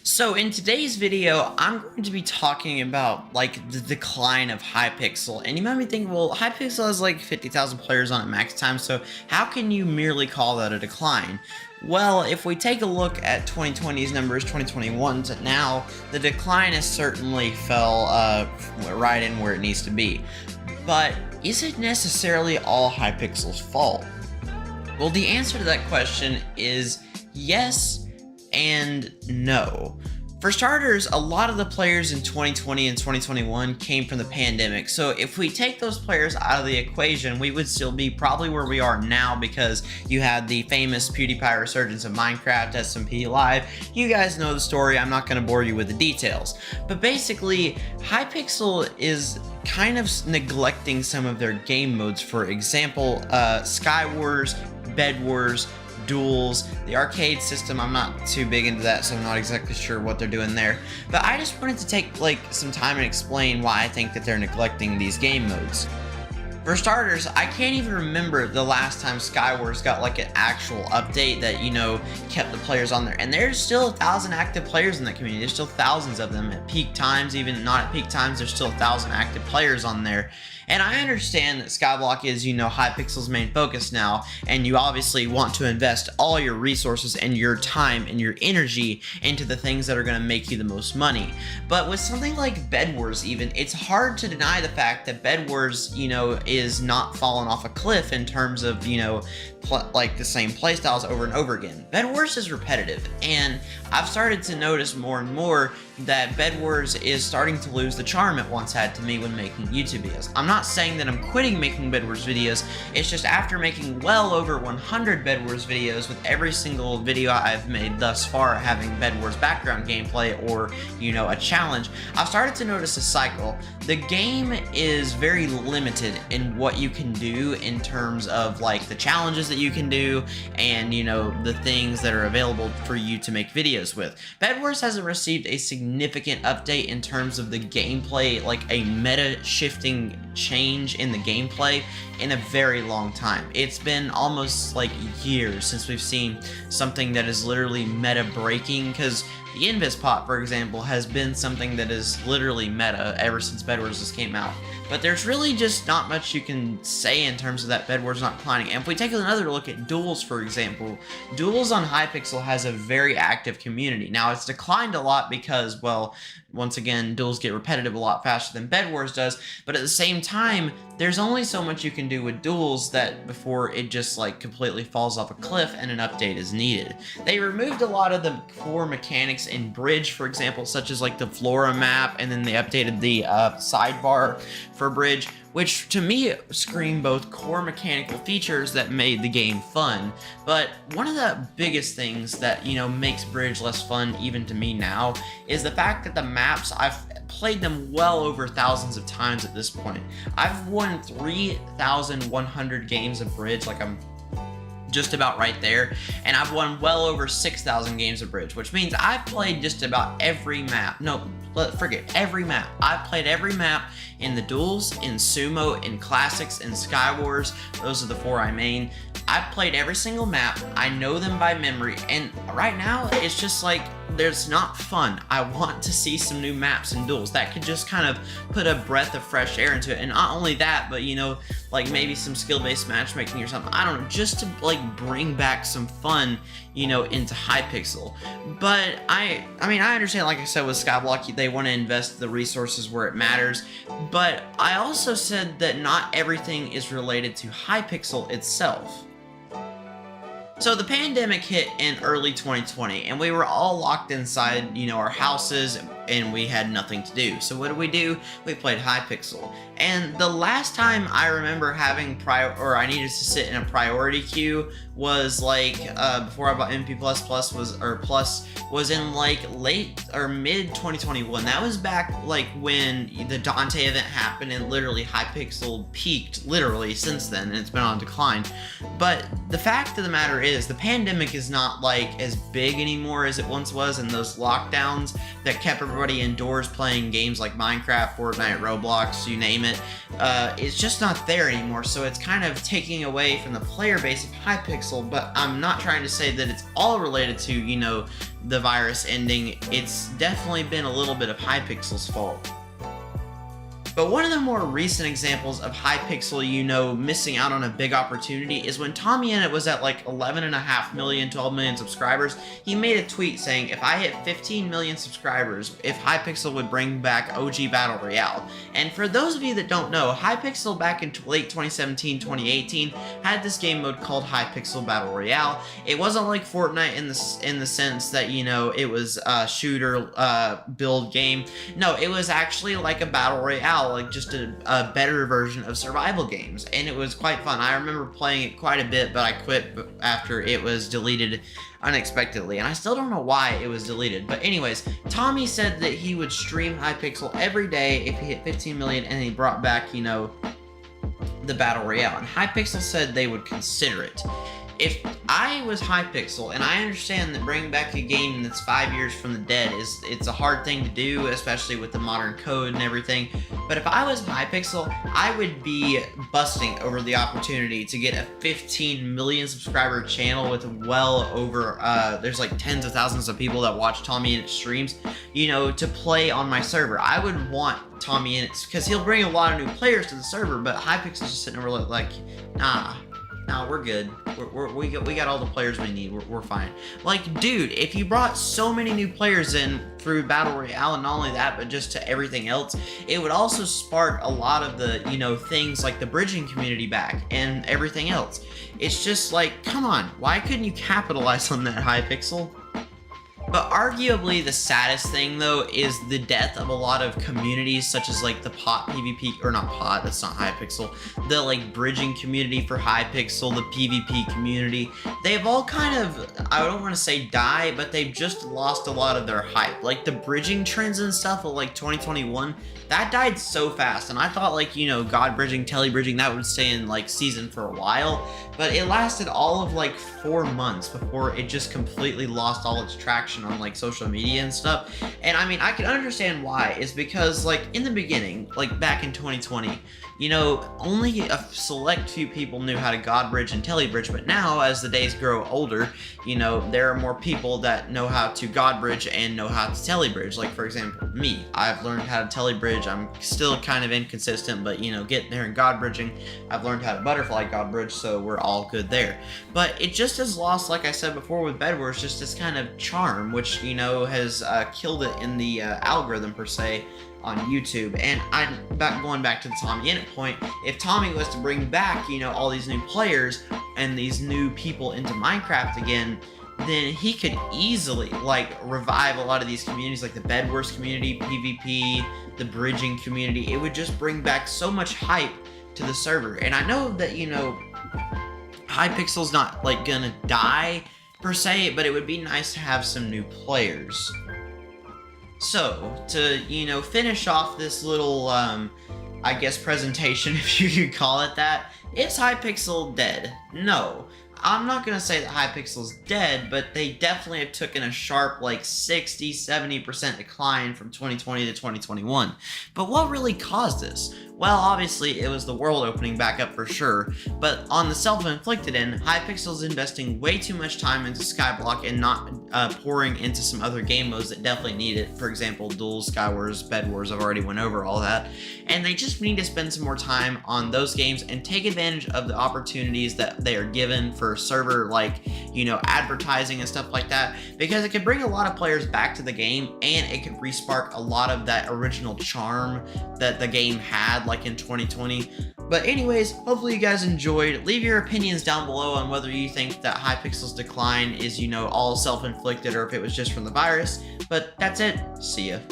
So in today's video, I'm going to be talking about like the decline of Hypixel. And you might be thinking, well, Hypixel has like 50,000 players on it max time, so how can you merely call that a decline? Well, if we take a look at 2020's numbers, 2021 to now, the decline has certainly fell right in where it needs to be. But is it necessarily all Hypixel's fault? Well, the answer to that question is yes and no. For starters, a lot of the players in 2020 and 2021 came from the pandemic, so if we take those players out of the equation, we would still be probably where we are now because you had the famous PewDiePie resurgence of Minecraft, SMP Live. You guys know the story, I'm not going to bore you with the details. But basically, Hypixel is kind of neglecting some of their game modes. For example, Sky Wars, Bed Wars, duels, the arcade system. I'm not too big into that, so I'm not exactly sure what they're doing there. But I just wanted to take like some time and explain why I think that they're neglecting these game modes. For starters, I can't even remember the last time Skywars got like an actual update that, you know, kept the players on there. And there's still 1,000 active players in that community. There's still thousands of them at peak times, even not at peak times, there's still 1,000 active players on there. And I understand that Skyblock is, you know, Hypixel's main focus now, and you obviously want to invest all your resources and your time and your energy into the things that are going to make you the most money. But with something like Bed Wars even, it's hard to deny the fact that Bed Wars, you know, is not falling off a cliff in terms of, you know, like the same playstyles over and over again. Bed Wars is repetitive, and I've started to notice more and more that Bed Wars is starting to lose the charm it once had to me when making YouTube videos. I'm not saying that I'm quitting making Bed Wars videos, it's just after making well over 100 Bed Wars videos, with every single video I've made thus far having Bed Wars background gameplay or, you know, a challenge, I've started to notice a cycle. The game is very limited in what you can do in terms of like the challenges that you can do and, you know, the things that are available for you to make videos with. Bed Wars hasn't received a significant update in terms of the gameplay, like a meta shifting change in the gameplay, in a very long time. It's been almost like years since we've seen something that is literally meta breaking, because the Invis Pot, for example, has been something that is literally meta ever since Bed Wars just came out. But there's really just not much you can say in terms of that Bed Wars not declining. And if we take another look at duels, for example, duels on Hypixel has a very active community. Now, it's declined a lot because, well, once again, duels get repetitive a lot faster than Bed Wars does, but at the same time, there's only so much you can do with duels that before it just like completely falls off a cliff and an update is needed. They removed a lot of the core mechanics in Bridge, for example, such as like the Flora map, and then they updated the sidebar for Bridge, which to me scream both core mechanical features that made the game fun. But one of the biggest things that, you know, makes Bridge less fun even to me now is the fact that the maps, I've played them well over thousands of times at this point. I've won 3,100 games of Bridge, like I'm just about right there, and I've won well over 6,000 games of Bridge, which means I've played just about every map. No, forget every map. I've played every map in the duels, in sumo, in classics, in Sky Wars. Those are the 4 I main. I've played every single map. I know them by memory, and right now it's just like there's not fun. I want to see some new maps and duels that could just kind of put a breath of fresh air into it. And not only that, but, you know, like maybe some skill-based matchmaking or something. I don't know, just to like bring back some fun, you know, into Hypixel. But I mean, I understand, like I said, with Skyblock, they want to invest the resources where it matters. But I also said that not everything is related to Hypixel itself. So the pandemic hit in early 2020, and we were all locked inside, you know, our houses, and we had nothing to do. So what did? We played Hypixel. And the last time I remember having I needed to sit in a priority queue was like before I bought MP++ was in like late or mid 2021. That was back like when the Dante event happened, and literally Hypixel peaked literally since then, and it's been on decline. But the fact of the matter is, the pandemic is not like as big anymore as it once was, and those lockdowns that kept everybody indoors playing games like Minecraft, Fortnite, Roblox, you name it, it's just not there anymore. So it's kind of taking away from the player base of Hypixel. But I'm not trying to say that it's all related to, you know, the virus ending. It's definitely been a little bit of Hypixel's fault. But one of the more recent examples of Hypixel, you know, missing out on a big opportunity is when TommyInnit was at like 11.5 million, 12 million subscribers. He made a tweet saying, if I hit 15 million subscribers, if Hypixel would bring back OG Battle Royale. And for those of you that don't know, Hypixel back in late 2017, 2018 had this game mode called Hypixel Battle Royale. It wasn't like Fortnite in the sense that, you know, it was a shooter build game. No, it was actually like a Battle Royale, like just a better version of survival games, and it was quite fun. I remember playing it quite a bit, but I quit after it was deleted unexpectedly, and I still don't know why it was deleted. But anyways, Tommy said that he would stream Hypixel every day if he hit 15 million, and he brought back, you know, the Battle Royale, and Hypixel said they would consider it. If I was Hypixel, and I understand that bringing back a game that's 5 years from the dead it's a hard thing to do, especially with the modern code and everything, but if I was Hypixel, I would be busting over the opportunity to get a 15 million subscriber channel with well over, there's like tens of thousands of people that watch TommyInnit streams, you know, to play on my server. I would want TommyInnit, because he'll bring a lot of new players to the server, but Hypixel's just sitting over like, nah, we're good. We got all the players we need. We're fine. Like, dude, if you brought so many new players in through Battle Royale, and not only that, but just to everything else, it would also spark a lot of the, you know, things like the bridging community back and everything else. It's just like, come on, why couldn't you capitalize on that, Hypixel? But arguably the saddest thing, though, is the death of a lot of communities, such as like the pot PvP, or not pot, that's not Hypixel, the like bridging community for Hypixel, the PvP community. They've all kind of, I don't want to say die, but they've just lost a lot of their hype. Like the bridging trends and stuff of like 2021, that died so fast, and I thought, like, you know, God bridging, tele bridging, that would stay in like season for a while, but it lasted all of like 4 months before it just completely lost all its traction on like social media and stuff. And I mean, I can understand why. Is because like in the beginning, like back in 2020, you know, only a select few people knew how to God bridge and tele bridge, but now as the days grow older, you know, there are more people that know how to God bridge and know how to tele bridge. Like for example, me, I've learned how to tele bridge. I'm still kind of inconsistent, but you know, getting there and God bridging, I've learned how to butterfly God bridge, so we're all good there. But it just has lost, like I said before with Bed Wars, just this kind of charm, which, you know, has killed it in the algorithm per se on YouTube. And I'm going back to the TommyInnit point. If Tommy was to bring back, you know, all these new players and these new people into Minecraft again, then he could easily like revive a lot of these communities, like the Bed Wars community, PvP, the bridging community. It would just bring back so much hype to the server. And I know that, you know, Hypixel's not like gonna die per se, but it would be nice to have some new players. So, to, you know, finish off this little, I guess, presentation, if you could call it that, is Hypixel dead? No. I'm not going to say that Hypixel's dead, but they definitely have taken a sharp, like, 60-70% decline from 2020 to 2021. But what really caused this? Well, obviously, it was the world opening back up for sure, but on the self-inflicted end, Hypixel's investing way too much time into Skyblock and not pouring into some other game modes that definitely need it. For example, Duels, Skywars, Bed Wars, I've already went over all that. And they just need to spend some more time on those games and take advantage of the opportunities that they are given for server, like, you know, advertising and stuff like that, because it could bring a lot of players back to the game, and it could respark a lot of that original charm that the game had, like in 2020. But anyways, hopefully you guys enjoyed. Leave your opinions down below on whether you think that Hypixel's decline is, you know, all self-inflicted or if it was just from the virus. But that's it. See ya.